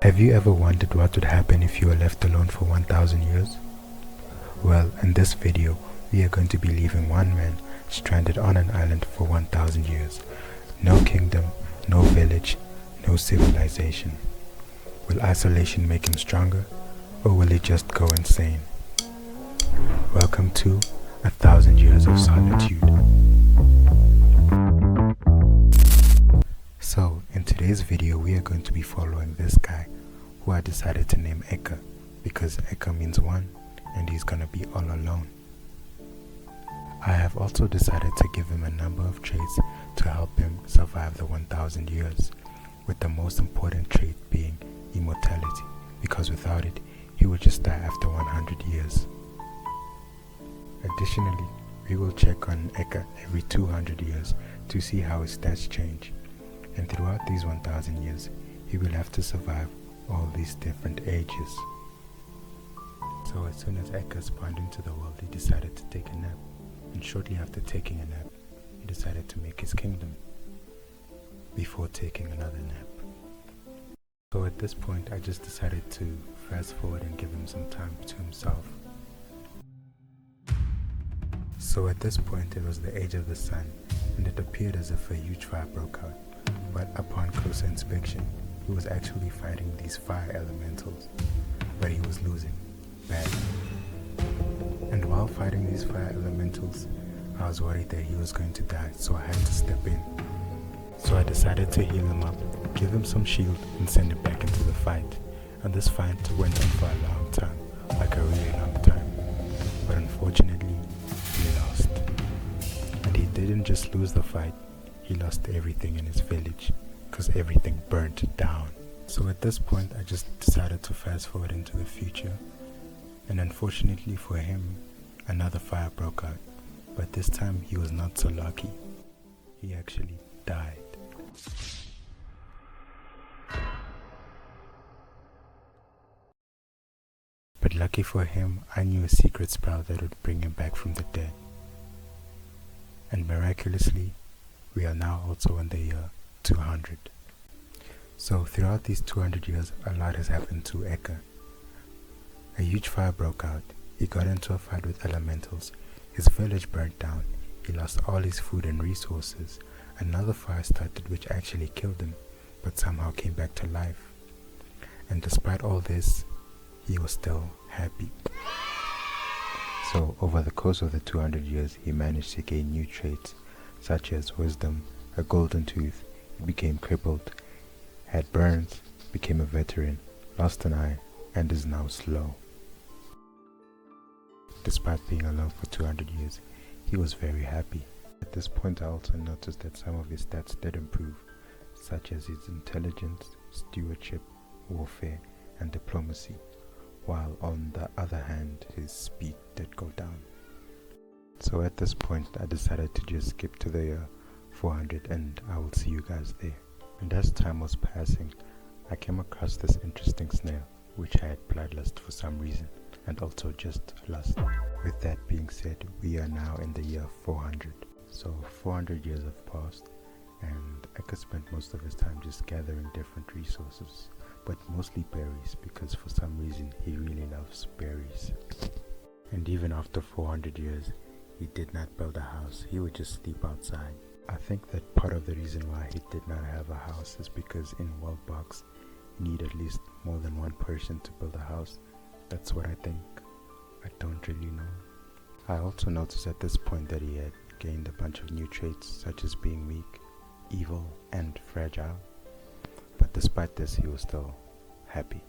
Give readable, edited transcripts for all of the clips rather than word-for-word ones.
Have you ever wondered what would happen if you were left alone for 1000 years? Well, in this video, we are going to be leaving one man stranded on an island for 1000 years. No kingdom, no village, no civilization. Will isolation make him stronger, or will he just go insane? Welcome to 1000 Years of Solitude. So, in today's video, we are going to be following this guy who I decided to name Eka, because Eka means one, and he's gonna be all alone. I have also decided to give him a number of traits to help him survive the 1000 years, with the most important trait being immortality, because without it, he would just die after 100 years. Additionally, we will check on Eka every 200 years to see how his stats change. And throughout these 1000 years, he will have to survive all these different ages. So as soon as Eka spawned into the world, he decided to take a nap. And shortly after taking a nap, he decided to make his kingdom before taking another nap. So at this point, I just decided to fast forward and give him some time to himself. So at this point, it was the age of the sun, and it appeared as if a huge fire broke out. But upon closer inspection, he was actually fighting these fire elementals, but he was losing badly. And while fighting these fire elementals, I was worried that he was going to die, so I had to step in. So I decided to heal him up, give him some shield, and send him back into the fight. And this fight went on for a long time, like a really long time. But unfortunately, he lost. And he didn't just lose the fight, he lost everything in his village, because everything burnt down. So at this point, I just decided to fast forward into the future, and unfortunately for him, another fire broke out. But this time he was not so lucky. He actually died. But lucky for him, I knew a secret spell that would bring him back from the dead. And miraculously, we are now also in the year 200. So throughout these 200 years, a lot has happened to Eka. A huge fire broke out. He got into a fight with elementals. His village burnt down. He lost all his food and resources. Another fire started which actually killed him, but somehow came back to life. And despite all this, he was still happy. So over the course of the 200 years, he managed to gain new traits, such as wisdom, a golden tooth, he became crippled, had burns, became a veteran, lost an eye, and is now slow. Despite being alone for 200 years, he was very happy. At this point, I also noticed that some of his stats did improve, such as his intelligence, stewardship, warfare, and diplomacy, while on the other hand, his speed did go down. So at this point, I decided to just skip to the year 400, and I will see you guys there. And as time was passing, I came across this interesting snail, which I had bloodlust for some reason, and also just lust. With that being said, we are now in the year 400. So 400 years have passed, and Eka spent most of his time just gathering different resources, but mostly berries, because for some reason he really loves berries. And even after 400 years, he did not build a house, he would just sleep outside. I think that part of the reason why he did not have a house is because in World Box, you need at least more than one person to build a house. That's what I think. I don't really know. I also noticed at this point that he had gained a bunch of new traits, such as being weak, evil, and fragile. But despite this, he was still happy.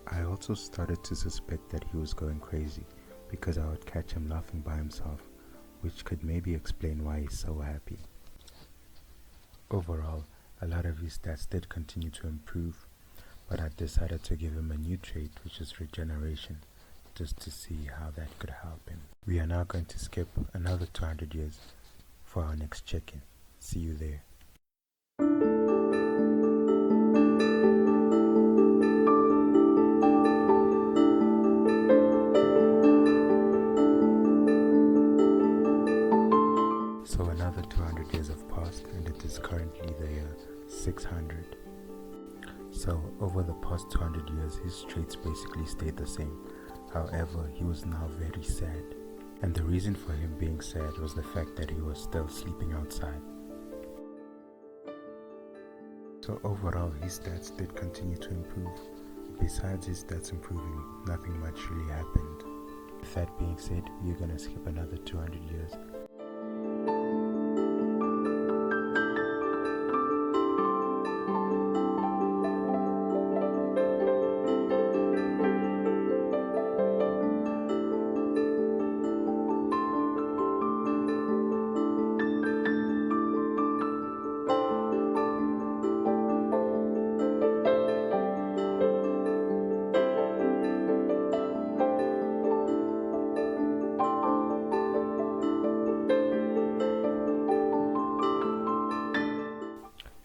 I also started to suspect that he was going crazy, because I would catch him laughing by himself, which could maybe explain why he's so happy. Overall, a lot of his stats did continue to improve, but I decided to give him a new trait, which is regeneration, just to see how that could help him. We are now going to skip another 200 years for our next check-in. See you there. So another 200 years have passed, and it is currently the year 600. So over the past 200 years, his traits basically stayed the same. However, he was now very sad. And the reason for him being sad was the fact that he was still sleeping outside. So overall, his stats did continue to improve. Besides his stats improving, nothing much really happened. With that being said, we're gonna skip another 200 years.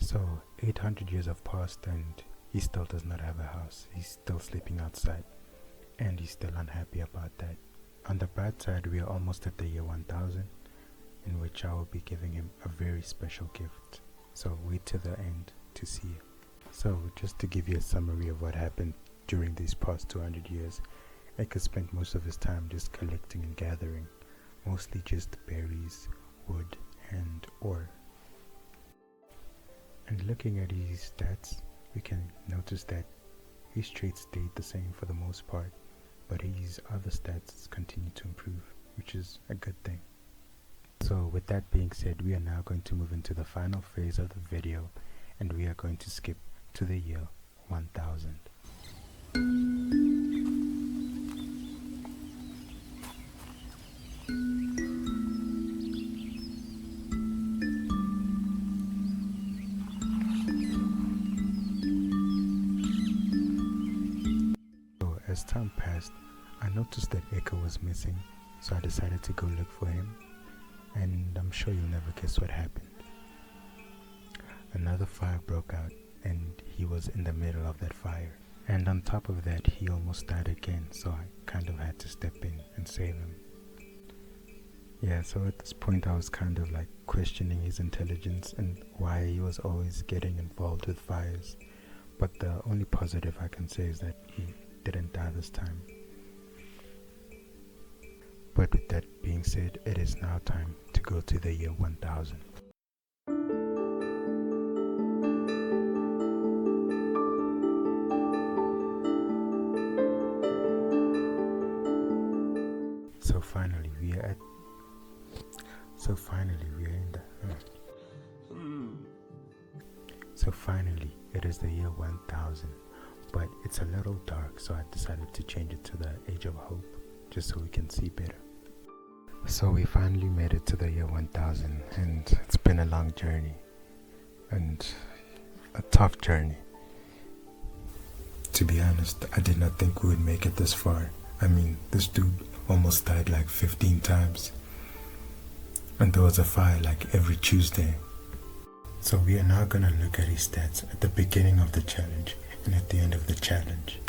So 800 years have passed and he still does not have a house. He's still sleeping outside and he's still unhappy about that. On the bright side, we are almost at the year 1000, in which I will be giving him a very special gift. So wait till the end to see it. So just to give you a summary of what happened during these past 200 years, Eka spent most of his time just collecting and gathering, mostly just berries, wood and ore. And looking at his stats, we can notice that his traits stayed the same for the most part, but his other stats continue to improve, which is a good thing. So with that being said, we are now going to move into the final phase of the video, and we are going to skip to the year 1000. As time passed, I noticed that Eka was missing, so I decided to go look for him, and I'm sure you'll never guess what happened. Another fire broke out, and he was in the middle of that fire. And on top of that, he almost died again, so I kind of had to step in and save him. Yeah, so at this point I was kind of like questioning his intelligence and why he was always getting involved with fires. But the only positive I can say is that he didn't die this time. But with that being said, it is now time to go to the year 1000. So finally we are in the So finally it is the year 1000. But it's a little dark, so I decided to change it to the Age of Hope, just so we can see better. So we finally made it to the year 1000, and it's been a long journey, and a tough journey. To be honest, I did not think we would make it this far. I mean, this dude almost died like 15 times, and there was a fire like every Tuesday. So we are now gonna look at his stats at the beginning of the challenge and at the end of the challenge.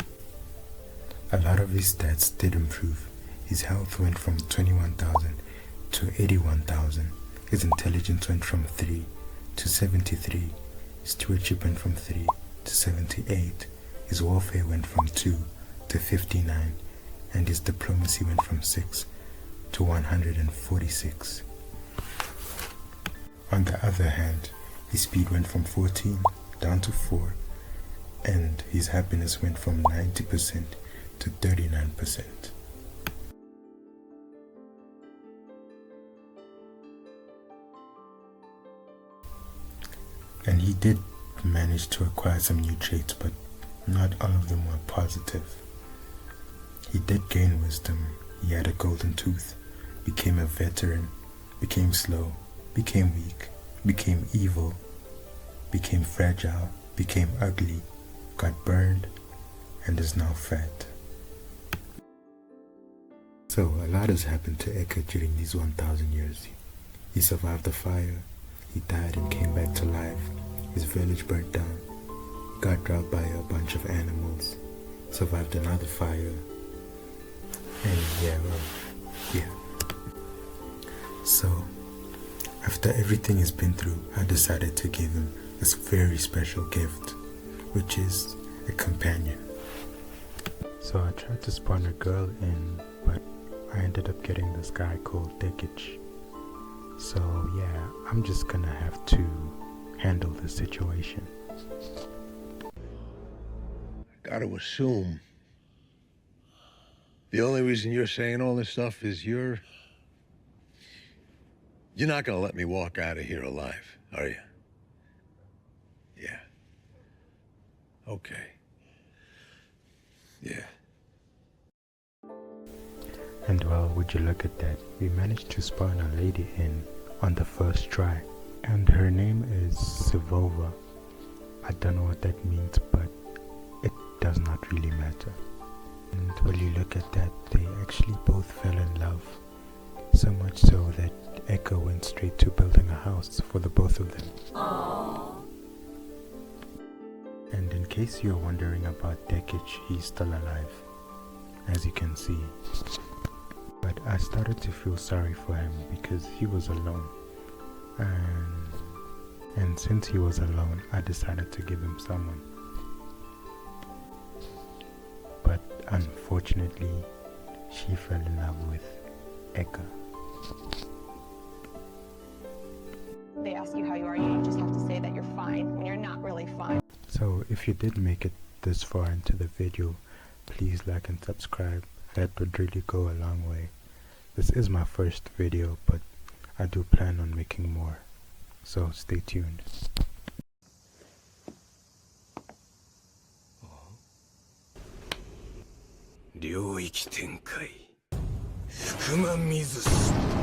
A lot of his stats did improve. His health went from 21,000 to 81,000. His intelligence went from 3 to 73. Stewardship went from 3 to 78. His warfare went from 2 to 59. And his diplomacy went from 6 to 146. On the other hand, his speed went from 14 down to 4. And his happiness went from 90% to 39%. And he did manage to acquire some new traits, but not all of them were positive. He did gain wisdom. He had a golden tooth, became a veteran, became slow, became weak, became evil, became fragile, became ugly, got burned, and is now fat. So a lot has happened to Eka during these 1000 years. He survived the fire, he died and came back to life, his village burnt down, got drowned by a bunch of animals, survived another fire, and yeah. So after everything he's been through, I decided to give him this very special gift, which is a companion. So I tried to spawn a girl in, but I ended up getting this guy called Dekich. So yeah, I'm just gonna have to handle the situation. Gotta assume the only reason you're saying all this stuff is you're not gonna let me walk out of here alive, are you? Yeah. Okay. Yeah. And well, would you look at that, we managed to spawn a lady in on the first try. And her name is Sivova. I don't know what that means, but it does not really matter. And when you look at that, they actually both fell in love. So much so that Echo went straight to building a house for the both of them. Aww. And in case you're wondering about Dekich, he's still alive, as you can see. But I started to feel sorry for him because he was alone. And since he was alone, I decided to give him someone. But unfortunately, she fell in love with Eka. They ask you how you are, you just have to say that you're fine when you're not really fine. So if you did make it this far into the video, please like and subscribe. That would really go a long way. This is my first video, but I do plan on making more. So stay tuned. 領域展開福間水